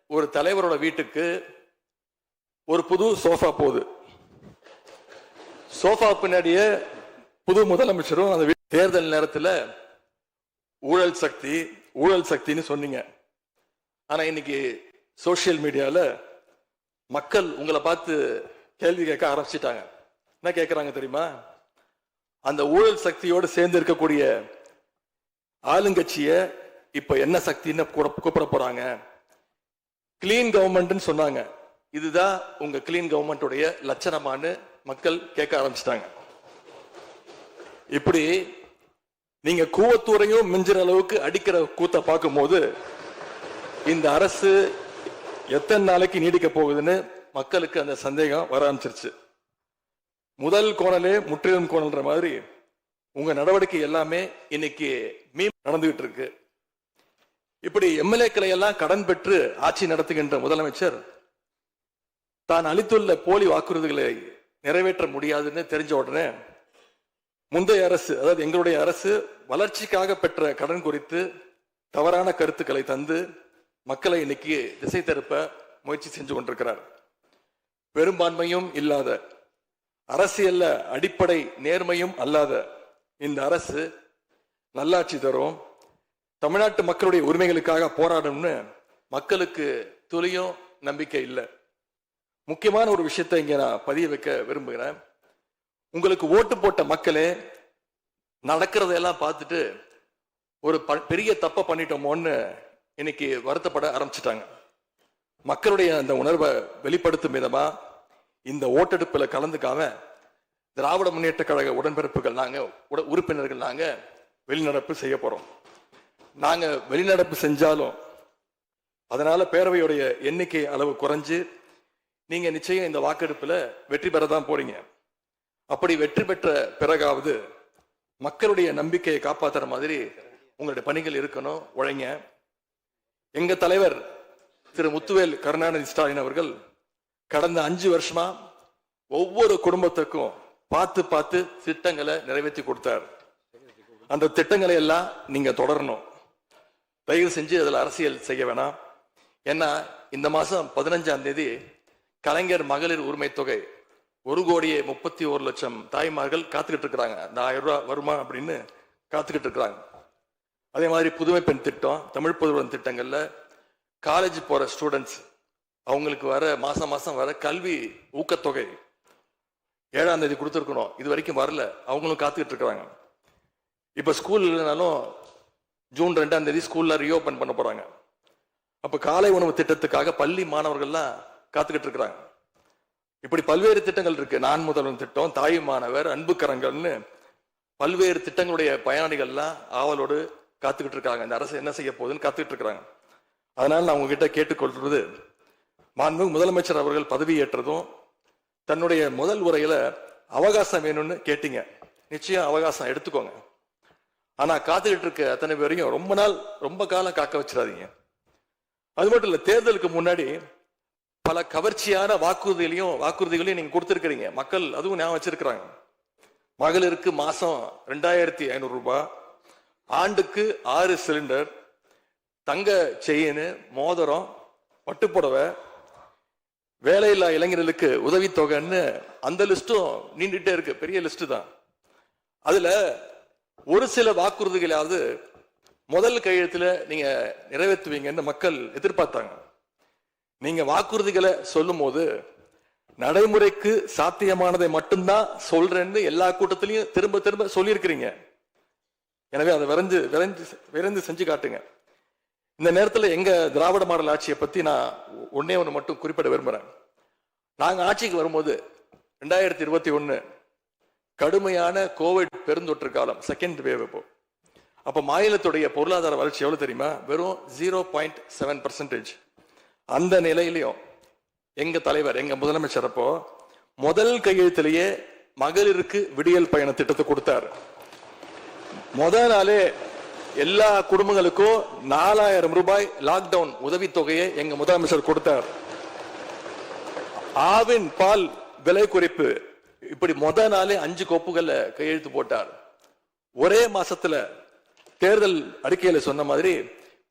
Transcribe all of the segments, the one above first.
ஒரு தலைவரோட வீட்டுக்கு ஒரு புது சோஃபா போகுது. சோஃபா பின்னாடியே புது முதலமைச்சரும் அந்த தேர்தல் நேரத்தில் ஊழல் சக்தின்னு சொன்னீங்க. ஆனா இன்னைக்கு சோசியல் மீடியால மக்கள் உங்களை பார்த்து கேள்வி கேட்க ஆரம்பிச்சிட்டாங்க. என்ன கேட்கிறாங்க தெரியுமா? அந்த ஊழல் சக்தியோடு சேர்ந்து இருக்கக்கூடிய ஆளுங்கட்சிய இப்ப என்ன சக்தின்னு கூப்பிட போறாங்க. கிளீன் கவர்மெண்ட் சொன்னாங்க. இதுதான் உங்க கிளீன் கவர்மெண்டுடைய லட்சணமானு மக்கள் கேட்க ஆரம்பிச்சிட்டாங்க. இப்படி நீங்க கூவத்தூரையும் மிஞ்சிற அளவுக்கு அடிக்கிற கூத்த பார்க்கும் போது இந்த அரசு எத்தனை நாளைக்கு நீடிக்க போகுதுன்னு மக்களுக்கு அந்த சந்தேகம் வர ஆரம்பிச்சிருச்சு. முதல் கோணலே முற்றிலும் கோணல்ன்ற மாதிரி உங்க நடவடிக்கை எல்லாமே இன்னைக்கு நடந்துகிட்டு இருக்கு. இப்படி எம்எல்ஏக்களை எல்லாம் கடன் பெற்று ஆட்சி நடத்துகின்ற முதலமைச்சர் தான் அளித்துள்ள போலி வாக்குறுதிகளை நிறைவேற்ற முடியாதுன்னு தெரிஞ்ச உடனே முந்தைய அரசு, அதாவது எங்களுடைய அரசு வளர்ச்சிக்காக பெற்ற கடன் குறித்து தவறான கருத்துக்களை தந்து மக்களை இன்னைக்கு திசை திருப்ப முயற்சி செஞ்சு கொண்டிருக்கிறார். பெரும்பான்மையும் இல்லாத, அரசியல்ல அடிப்படை நேர்மையும் அல்லாத இந்த அரசு நல்லாட்சி தரும், தமிழ்நாட்டு மக்களுடைய உரிமைகளுக்காக போராடும்னு மக்களுக்கு துளியும் நம்பிக்கை இல்லை. முக்கியமான ஒரு விஷயத்தை இங்க நான் பதிய வைக்க விரும்புகிறேன். உங்களுக்கு ஓட்டு போட்ட மக்களே நடக்கிறதெல்லாம் பார்த்துட்டு ஒரு பெரிய தப்ப பண்ணிட்டோமோன்னு இன்னைக்கு வருத்தப்பட ஆரம்பிச்சிட்டாங்க. மக்களுடைய அந்த உணர்வை வெளிப்படுத்தும் விதமா இந்த ஓட்டெடுப்புல கலந்துக்காம திராவிட முன்னேற்ற கழக உடன்பிறப்புகள் நாங்க உறுப்பினர்கள் நாங்க வெளிநடப்பு செய்ய போறோம். நாங்க வெளிநடப்பு செஞ்சாலும் அதனால பேரவையுடைய எண்ணிக்கை அளவு குறைஞ்சு நீங்க நிச்சயம் இந்த வாக்கெடுப்புல வெற்றி பெறதான் போறீங்க. அப்படி வெற்றி பெற்ற பிறகாவது மக்களுடைய நம்பிக்கையை காப்பாற்றுற மாதிரி உங்களுடைய பணிகள் இருக்கணும். உழைங்க. எங்க தலைவர் திரு முத்துவேல் கருணாநிதி ஸ்டாலின் அவர்கள் கடந்த 5 வருஷமா ஒவ்வொரு குடும்பத்துக்கும் பார்த்து திட்டங்களை நிறைவேற்றி கொடுத்தார். அந்த திட்டங்களை எல்லாம் நீங்க தொடரணும். தயவு செஞ்சு அதில் அரசியல் செய்ய வேணாம். ஏன்னா இந்த மாசம் 15ஆம் தேதி கலைஞர் மகளிர் உரிமை தொகை 1,31,00,000 தாய்மார்கள் காத்துக்கிட்டு இருக்கிறாங்க. அந்த 1000 ரூபாய் வருமா அப்படின்னு காத்துக்கிட்டு இருக்கிறாங்க. அதே மாதிரி புதுமை பெண் திட்டம், தமிழ் புதுவன் திட்டங்கள்ல காலேஜ் போற ஸ்டூடெண்ட்ஸ் அவங்களுக்கு வர மாசம் வர கல்வி ஊக்கத்தொகை 7ஆம் தேதி கொடுத்துருக்கணும். இது வரைக்கும் வரல. அவங்களும் காத்துக்கிட்டு இருக்கிறாங்க. இப்ப ஸ்கூல் இல்லைனாலும் ஜூன் 2ஆம் தேதி ஸ்கூல்ல ரீஓபன் பண்ண போறாங்க. அப்ப காலை உணவு திட்டத்துக்காக பள்ளி மாணவர்கள்லாம் காத்துக்கிட்டு இருக்கிறாங்க. இப்படி பல்வேறு திட்டங்கள் இருக்கு. நான் முதல்வன் திட்டம், தாய் மாணவர், அன்பு கரங்கள்னு பல்வேறு திட்டங்களுடைய பயனாளிகள்லாம் ஆவலோடு காத்துக்கிட்டு இருக்காங்க. இந்த அரசு என்ன செய்ய போகுதுன்னு காத்துக்கிட்டு இருக்கிறாங்க. அதனால நான் உங்ககிட்ட கேட்டுக்கொள்றது, மாண்புமிகு முதலமைச்சர் அவர்கள் பதவியேற்றதும் தன்னுடைய முதல் உரையில அவகாசம் வேணும்னு கேட்டீங்க. நிச்சயம் அவகாசம் எடுத்துக்கோங்க. ஆனா காத்துக்கிட்டு இருக்க அத்தனை பேரையும் ரொம்ப காலம் காக்க வச்சிடாதீங்க. அது மட்டும் இல்ல, தேர்தலுக்கு முன்னாடி பல கவர்ச்சியான வாக்குறுதிகளையும் நீங்க கொடுத்திருக்கிறீங்க. மக்கள் அதுவும் ஞாபகம் வச்சிருக்கிறாங்க. மகளிருக்கு மாசம் 2,500 ரூபாய், ஆண்டுக்கு 6 சிலிண்டர், தங்க செயின், மோதிரம், பட்டுப்புடவை, வேலையில்லா இளைஞர்களுக்கு உதவித்தொகைன்னு அந்த லிஸ்டும் நீண்டுட்டே இருக்கு. பெரிய லிஸ்ட் தான். அதுல ஒரு சில வாக்குறுதிகளாவது முதல் கையெழுத்துல நீங்க நிறைவேற்றுவீங்கன்னு மக்கள் எதிர்பார்த்தாங்க. நீங்க வாக்குறுதிகளை சொல்லும் போது நடைமுறைக்கு சாத்தியமானதை மட்டும்தான் சொல்றேன்னு எல்லா கூட்டத்திலையும் திரும்ப சொல்லியிருக்கிறீங்க. எனவே அதை விரைந்து செஞ்சு காட்டுங்க. இந்த நேரத்தில் எங்க திராவிட மாடல் ஆட்சியை பத்தி நான் ஒன்னே மட்டும் குறிப்பிட விரும்புறேன். நாங்க ஆட்சிக்கு வரும்போது 2021 கடுமையான கோவிட் பெருந்தொற்று காலம், செகண்ட் வேவ். அப்ப மாநிலத்துடைய பொருளாதார வளர்ச்சி எவ்வளவு தெரியுமா? வெறும் 0.7%. அந்த நிலையிலையும் எங்க தலைவர், எங்க முதலமைச்சர் அப்போ முதல் கையெழுத்திலேயே மகளிருக்கு விடியல் பயண திட்டத்தை கொடுத்தார். முதல் நாளே எல்லா குடும்பங்களுக்கும் 4,000 ரூபாய் லாக்டவுன் உதவித்தொகையை எங்க முதலமைச்சர் கொடுத்தார். ஆவின் பால் விலை குறைப்பு, இப்படி முதல் நாளே 5 கோப்புகள்ல கையெழுத்து போட்டார். ஒரே மாசத்துல தேர்தல் அறிக்கையில சொன்ன மாதிரி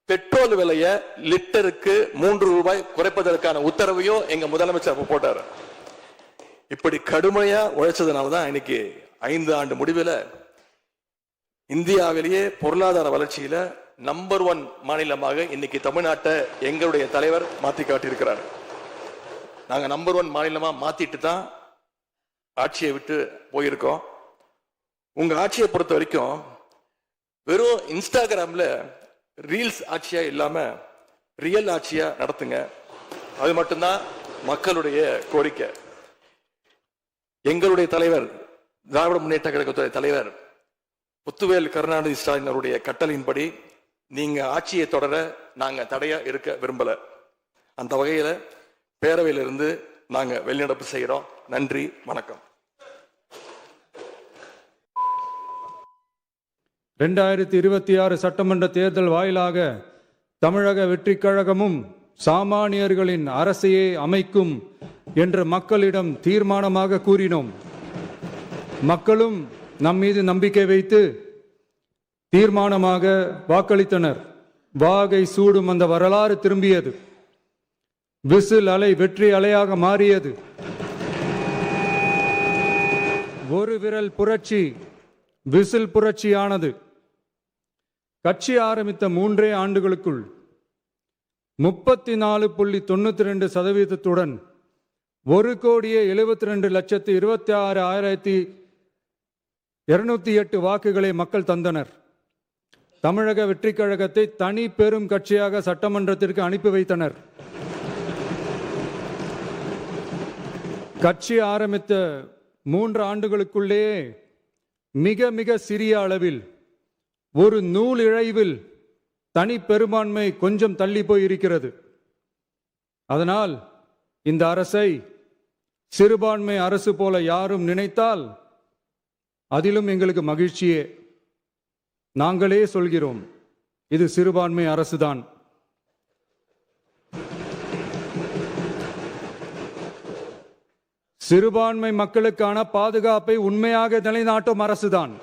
பெட்ரோல் விலையை லிட்டருக்கு 3 ரூபாய் குறைப்பதற்கான உத்தரவையும் எங்க முதலமைச்சர் போட்டார். இப்படி கடுமையா உழைச்சதுனாலதான் இன்னைக்கு 5 ஆண்டு முடிவில் இந்தியாவிலேயே பொருளாதார வளர்ச்சியில நம்பர் 1 மாநிலமாக இன்னைக்கு தமிழ்நாட்டை எங்களுடைய தலைவர் மாத்தி காட்டியிருக்கிறார். நாங்க நம்பர் 1 மாநிலமா மாத்திட்டு தான் ஆட்சியை விட்டு போயிருக்கோம். உங்க ஆட்சியை பொறுத்த வரைக்கும் வெறும் இன்ஸ்டாகிராம்ல ரீல்ஸ் ஆட்சியா இல்லாம ரியல் ஆட்சியா நடத்துங்க. அது மட்டும்தான் மக்களுடைய கோரிக்கை. எங்களுடைய தலைவர் திராவிட முன்னேற்ற கழகத்துடைய தலைவர் முத்துவேல் கருணாநிதி ஸ்டாலின் அவருடைய கட்டளையின்படி நீங்க ஆட்சியை தொடர நாங்க தடையா இருக்க விரும்பல. அந்த வகையில பேரவையிலிருந்து நாங்க வெளிநடப்பு செய்கிறோம். நன்றி, வணக்கம். 2026 சட்டமன்ற தேர்தல் வாயிலாக தமிழக வெற்றிக் கழகமும் சாமானியர்களின் அரசையே அமைக்கும் என்று மக்களிடம் தீர்மானமாக கூறினோம். மக்களும் நம் மீது நம்பிக்கை வைத்து தீர்மானமாக வாக்களித்தனர். வாகை சூடும் அந்த வரலாறு திரும்பியது. விசில் அலை வெற்றி அலையாக மாறியது. ஒரு விரல் புரட்சி விசில் புரட்சியானது. கட்சி ஆரம்பித்த 3 ஆண்டுகளுக்குள் 34.92% 1,72,26,208 வாக்குகளை மக்கள் தந்தனர். தமிழக வெற்றிக் கழகத்தை தனி பெரும் கட்சியாக சட்டமன்றத்திற்கு அனுப்பி வைத்தனர். கட்சி ஆரம்பித்த 3 ஆண்டுகளுக்குள்ளேயே மிக மிக சிறிய அளவில் ஒரு நூல் இழைவில் தனி பெரும்பான்மை கொஞ்சம் தள்ளி போயிருக்கிறது. அதனால் இந்த அரசை சிறுபான்மை அரசு போல யாரும் நினைத்தால் அதிலும் எங்களுக்கு மகிழ்ச்சியே. நாங்களே சொல்கிறோம், இது சிறுபான்மை அரசுதான். சிறுபான்மை மக்களுக்கான பாதுகாப்பை உண்மையாக நிலைநாட்டும் அரசுதான்.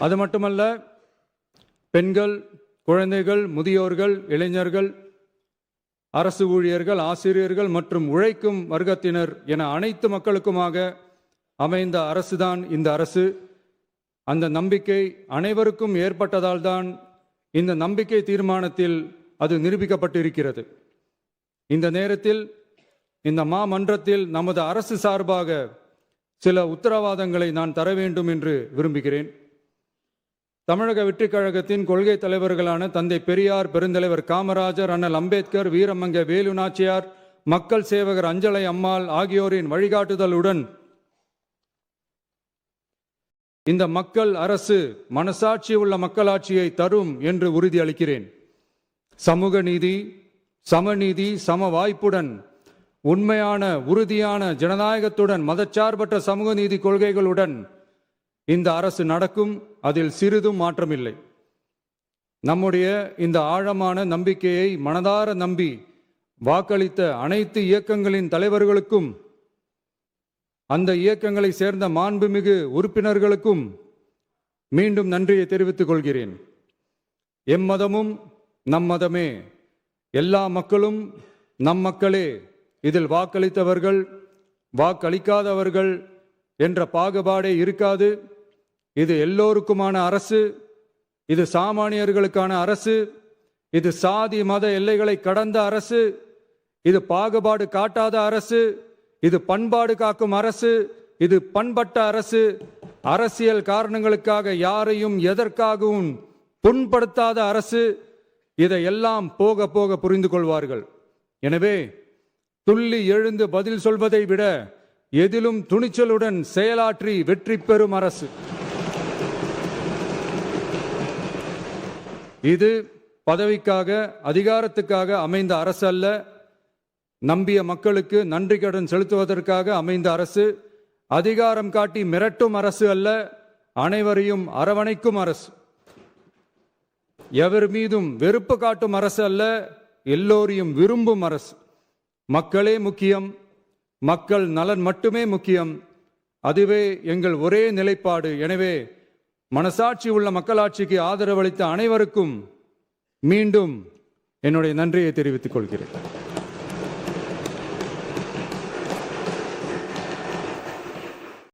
அது மட்டுமல்ல, பெண்கள், குழந்தைகள், முதியோர்கள், இளைஞர்கள், அரசு ஊழியர்கள், ஆசிரியர்கள் மற்றும் உழைக்கும் வர்க்கத்தினர் என அனைத்து மக்களுக்குமாக அமைந்த அரசுதான் இந்த அரசு. அந்த நம்பிக்கை அனைவருக்கும் ஏற்பட்டதால் தான் இந்த நம்பிக்கை தீர்மானத்தில் அது நிரூபிக்கப்பட்டிருக்கிறது. இந்த நேரத்தில் இந்த மாமன்றத்தில் நமது அரசு சார்பாக சில உத்தரவாதங்களை நான் தர வேண்டும் என்று விரும்புகிறேன். தமிழக வெற்றிக் கழகத்தின் கொள்கை தலைவர்களான தந்தை பெரியார், பெருந்தலைவர் காமராஜர், அண்ணல் அம்பேத்கர், வீரமங்க வேலு நாச்சியார், மக்கள் சேவகர் அஞ்சலை அம்மாள் ஆகியோரின் வழிகாட்டுதலுடன் இந்த மக்கள் அரசு மனசாட்சி உள்ள மக்களாட்சியை தரும் என்று உறுதியளிக்கிறேன். சமூக நீதி, சமநீதி, சம வாய்ப்புடன், உண்மையான உறுதியான ஜனநாயகத்துடன், மதச்சார்பற்ற சமூக நீதி கொள்கைகளுடன் இந்த அரசு நடக்கும். அதில் சிறிதும் மாற்றமில்லை. நம்முடைய இந்த ஆழமான நம்பிக்கையை மனதார நம்பி வாக்களித்த அனைத்து இயக்கங்களின் தலைவர்களுக்கும், அந்த இயக்கங்களை சேர்ந்த மாண்புமிகு உறுப்பினர்களுக்கும் மீண்டும் நன்றியை தெரிவித்துக் கொள்கிறேன். எம்மதமும் நம் மதமே, எல்லா மக்களும் நம் மக்களே, இதில் வாக்களித்தவர்கள் வாக்களிக்காதவர்கள் என்ற பாகுபாடே இருக்காது. இது எல்லோருக்குமான அரசு. இது சாமானியர்களுக்கான அரசு. இது சாதி மத எல்லைகளை கடந்த அரசு. இது பாகுபாடு காட்டாத அரசு. இது பண்பாடு காக்கும் அரசு. இது பண்பட்ட அரசு. அரசியல் காரணங்களுக்காக யாரையும் எதற்காகவும் புண்படுத்தாத அரசு. இதையெல்லாம் போக போக புரிந்து கொள்வார்கள். எனவே துள்ளி எழுந்து பதில் சொல்வதை விட எதிலும் துணிச்சலுடன் செயலாற்றி வெற்றி பெறும் அரசு இது. பதவிக்காக, அதிகாரத்துக்காக அமைந்த அரசு அல்ல. நம்பிய மக்களுக்கு நன்றி கடன் செலுத்துவதற்காக அமைந்த அரசு. அதிகாரம் காட்டி மிரட்டும் அரசு அல்ல, அனைவரையும் அரவணைக்கும் அரசு. எவர் மீதும் வெறுப்பு காட்டும் அரசு அல்ல, எல்லோரையும் விரும்பும் அரசு. மக்களே முக்கியம், மக்கள் நலன் மட்டுமே முக்கியம். அதுவே எங்கள் ஒரே நிலைப்பாடு. எனவே மனசாட்சி உள்ள மக்களாட்சிக்கு ஆதரவளித்த அனைவருக்கும் மீண்டும் என்னுடைய நன்றியை தெரிவித்துக் கொள்கிறேன்.